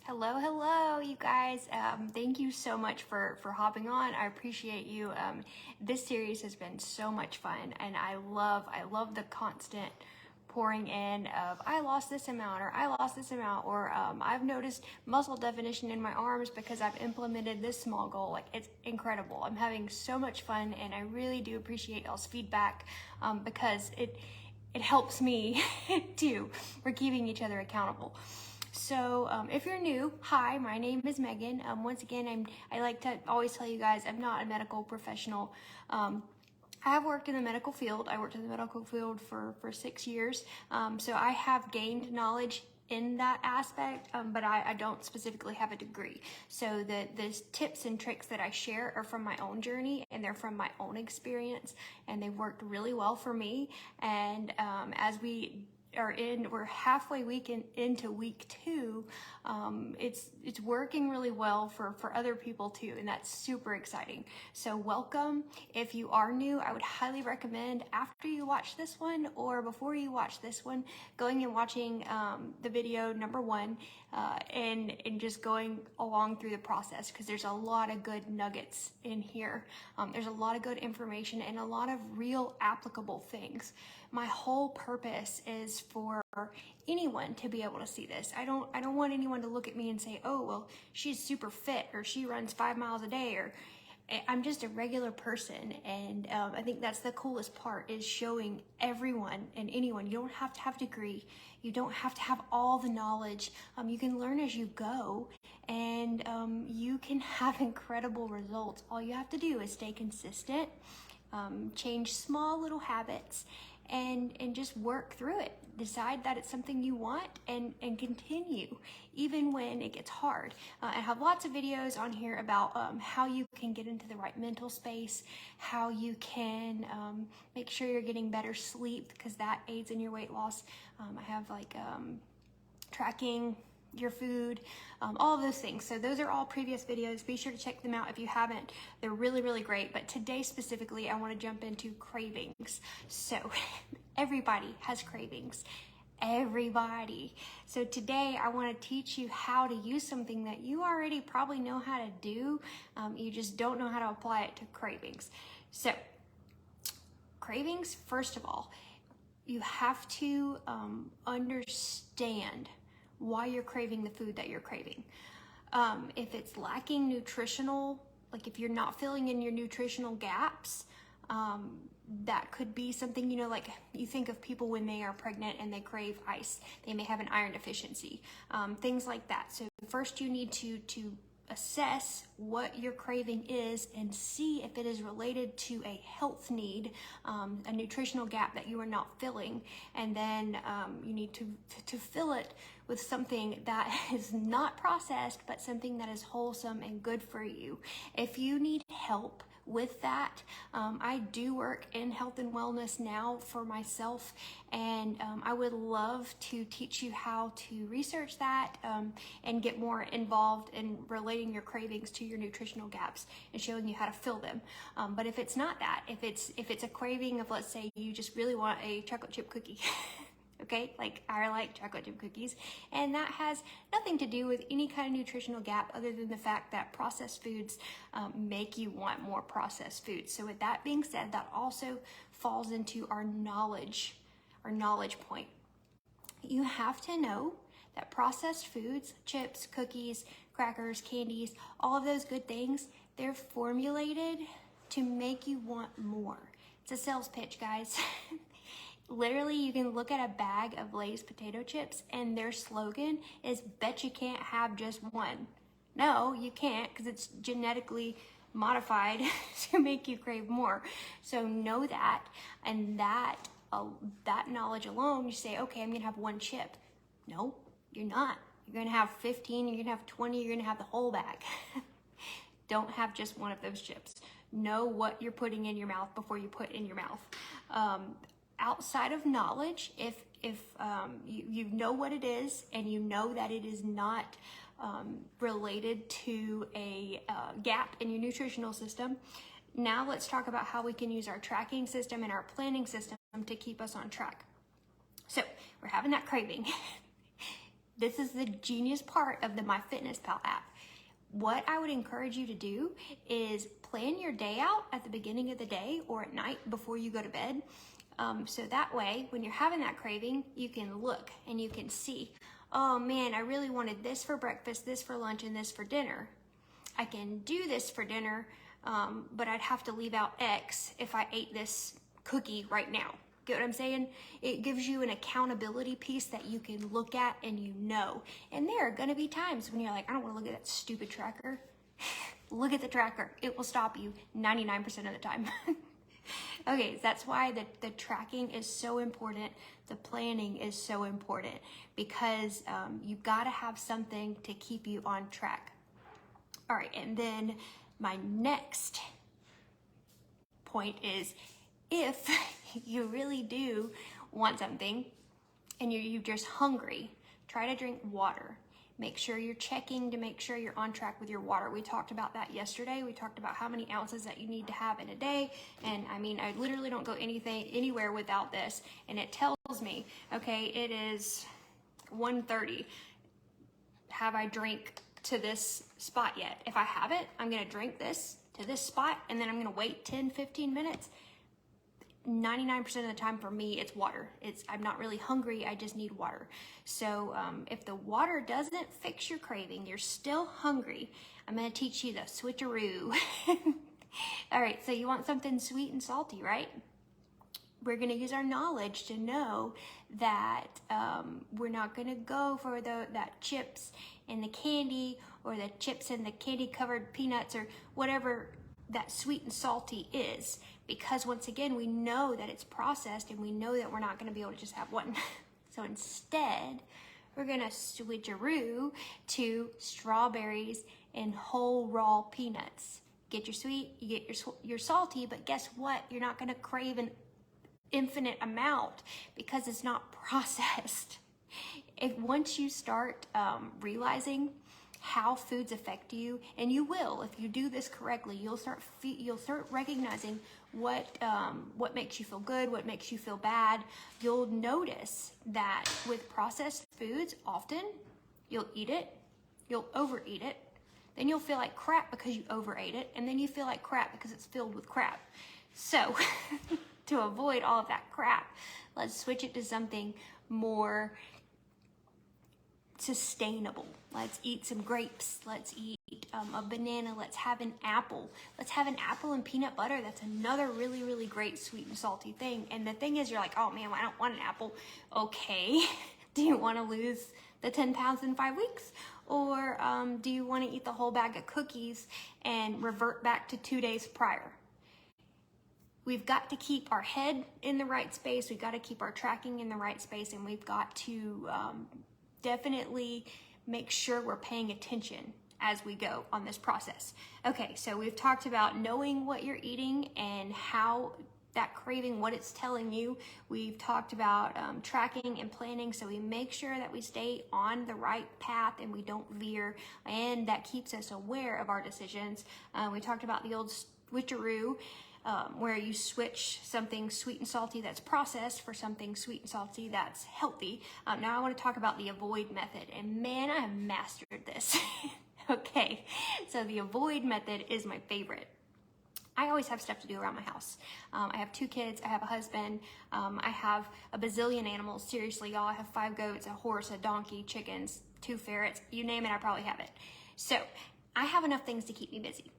Hello, hello, you guys. Thank you so much for hopping on. I appreciate you. This series has been so much fun, and I love the constant pouring in of I lost this amount, or I lost this amount, or I've noticed muscle definition in my arms because I've implemented this small goal. Like, it's incredible. I'm having so much fun, and I really do appreciate y'all's feedback because it helps me too. We're keeping each other accountable. So if you're new, hi, my name is Megan. Once again, I like to always tell you guys I'm not a medical professional. I have worked in the medical field. I worked in the medical field for 6 years. So I have gained knowledge in that aspect, but I don't specifically have a degree. So the tips and tricks that I share are from my own journey, and they're from my own experience, and they've worked really well for me. And as we're halfway into week 2. It's working really well for other people too, and that's super exciting. So welcome. If you are new, I would highly recommend after you watch this one or before you watch this one, going and watching the video number 1 and just going along through the process, because there's a lot of good nuggets in here. There's a lot of good information and a lot of real applicable things. My whole purpose is for anyone to be able to see this. I don't want anyone to look at me and say, oh, well, she's super fit, or she runs 5 miles a day, or I'm just a regular person. And I think that's the coolest part, is showing everyone and anyone. You don't have to have a degree. You don't have to have all the knowledge. You can learn as you go, and you can have incredible results. All you have to do is stay consistent, change small little habits, and just work through it. Decide that it's something you want, and continue even when it gets hard. I have lots of videos on here about how you can get into the right mental space, how you can make sure you're getting better sleep, because that aids in your weight loss. I have like tracking your food, all of those things. So those are all previous videos. Be sure to check them out if you haven't. They're really, really great. But today specifically, I want to jump into cravings. So everybody has cravings. Everybody. So today I want to teach you how to use something that you already probably know how to do. You just don't know how to apply it to cravings. So cravings, first of all, you have to understand why you're craving the food that you're craving. If it's lacking nutritional, like if you're not filling in your nutritional gaps, that could be something, like you think of people when they are pregnant and they crave ice, they may have an iron deficiency, things like that. So first you need to assess what your craving is and see if it is related to a health need, a nutritional gap that you are not filling, and then you need to fill it with something that is not processed, but something that is wholesome and good for you. If you need help with that, I do work in health and wellness now for myself, and I would love to teach you how to research that and get more involved in relating your cravings to your nutritional gaps and showing you how to fill them. But if it's not that, if it's a craving of, let's say you just really want a chocolate chip cookie, okay, like I like chocolate chip cookies, and that has nothing to do with any kind of nutritional gap other than the fact that processed foods make you want more processed foods. So with that being said, that also falls into our knowledge point. You have to know that processed foods, chips, cookies, crackers, candies, all of those good things, they're formulated to make you want more. It's a sales pitch, guys. Literally, you can look at a bag of Lay's potato chips and their slogan is, bet you can't have just one. No, you can't, because it's genetically modified to make you crave more. So know that, and that knowledge alone, you say, okay, I'm gonna have one chip. No, you're not. You're gonna have 15, you're gonna have 20, you're gonna have the whole bag. Don't have just one of those chips. Know what you're putting in your mouth before you put in your mouth. Outside of knowledge, if you know what it is and you know that it is not related to a gap in your nutritional system, now let's talk about how we can use our tracking system and our planning system to keep us on track. So we're having that craving. this is the genius part of the MyFitnessPal app. What I would encourage you to do is plan your day out at the beginning of the day or at night before you go to bed. So that way, when you're having that craving, you can look and you can see, oh man, I really wanted this for breakfast, this for lunch, and this for dinner. I can do this for dinner, but I'd have to leave out X if I ate this cookie right now. Get what I'm saying? It gives you an accountability piece that you can look at and you know. And there are gonna be times when you're like, I don't wanna look at that stupid tracker. Look at the tracker. It will stop you 99% of the time. Okay, that's why the tracking is so important. The planning is so important because you've gotta have something to keep you on track. All right, and then my next point is, if you really do want something and you're just hungry, try to drink water. Make sure you're checking to make sure you're on track with your water. We talked about that yesterday. We talked about how many ounces that you need to have in a day. And I mean, I literally don't go anywhere without this. And it tells me, okay, it is 1:30. Have I drank to this spot yet? If I haven't, I'm gonna drink this to this spot and then I'm gonna wait 10, 15 minutes. 99% of the time for me, it's water. I'm not really hungry, I just need water. So if the water doesn't fix your craving, you're still hungry, I'm gonna teach you the switcheroo. All right, so you want something sweet and salty, right? We're gonna use our knowledge to know that we're not gonna go for that chips and the candy or the chips and the candy covered peanuts or whatever that sweet and salty is, because once again, we know that it's processed and we know that we're not gonna be able to just have one. So instead, we're gonna switcheroo to strawberries and whole raw peanuts. Get your sweet, you get your salty, but guess what? You're not gonna crave an infinite amount because it's not processed. Once you start realizing how foods affect you, and you will, if you do this correctly, you'll start recognizing what makes you feel good, what makes you feel bad. You'll notice that with processed foods, often you'll eat it, you'll overeat it, then you'll feel like crap because you overate it, and then you feel like crap because it's filled with crap. So to avoid all of that crap, let's switch it to something more sustainable. Let's eat some grapes. Let's eat a banana. Let's have an apple. Let's have an apple and peanut butter. That's another really, really great sweet and salty thing. And the thing is, you're like, oh man, I don't want an apple. Okay. Do you want to lose the 10 pounds in 5 weeks? Or do you want to eat the whole bag of cookies and revert back to 2 days prior? We've got to keep our head in the right space. We've got to keep our tracking in the right space. And we've got to definitely make sure we're paying attention as we go on this process. Okay, so we've talked about knowing what you're eating and how that craving, what it's telling you. We've talked about tracking and planning, so we make sure that we stay on the right path and we don't veer, and that keeps us aware of our decisions. We talked about the old switcheroo, where you switch something sweet and salty that's processed for something sweet and salty that's healthy. Now I want to talk about the avoid method, and man, I have mastered this. Okay, so the avoid method is my favorite. I always have stuff to do around my house. I have 2 kids, I have a husband, I have a bazillion animals. Seriously, y'all, I have 5 goats, a horse, a donkey, chickens, 2 ferrets, you name it, I probably have it. So I have enough things to keep me busy.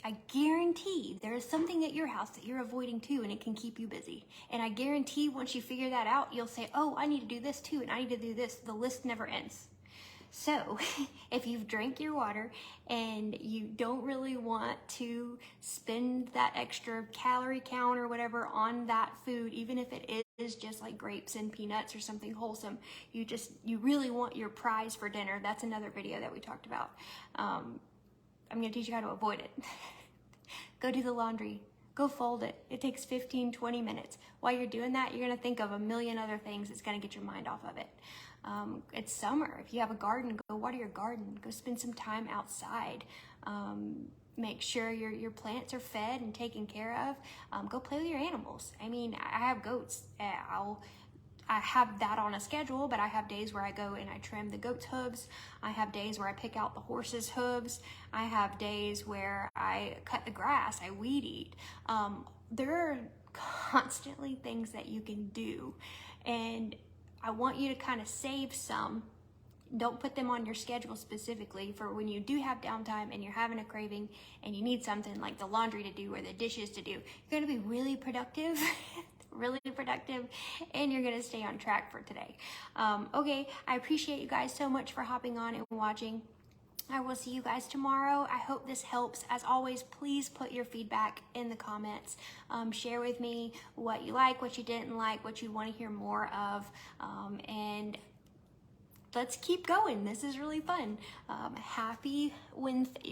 I guarantee there is something at your house that you're avoiding too, and it can keep you busy. And I guarantee once you figure that out, you'll say, oh, I need to do this too, and I need to do this. The list never ends. So if you've drank your water and you don't really want to spend that extra calorie count or whatever on that food, even if it is just like grapes and peanuts or something wholesome, you really want your prize for dinner. That's another video that we talked about. I'm gonna teach you how to avoid it. Go do the laundry, go fold it. It takes 15, 20 minutes. While you're doing that, you're gonna think of a million other things that's gonna get your mind off of it. It's summer. If you have a garden, go water your garden. Go spend some time outside. Make sure your plants are fed and taken care of. Go play with your animals. I mean, I have goats. I have that on a schedule, but I have days where I go and I trim the goat's hooves. I have days where I pick out the horse's hooves. I have days where I cut the grass, I weed eat. There are constantly things that you can do, and I want you to kind of save some. Don't put them on your schedule specifically for when you do have downtime and you're having a craving and you need something like the laundry to do or the dishes to do. You're going to be really productive, really productive, and you're going to stay on track for today. Okay, I appreciate you guys so much for hopping on and watching. I will see you guys tomorrow. I hope this helps. As always, please put your feedback in the comments. Share with me what you like, what you didn't like, what you want to hear more of, and let's keep going. This is really fun. Happy Wednesday, you guys.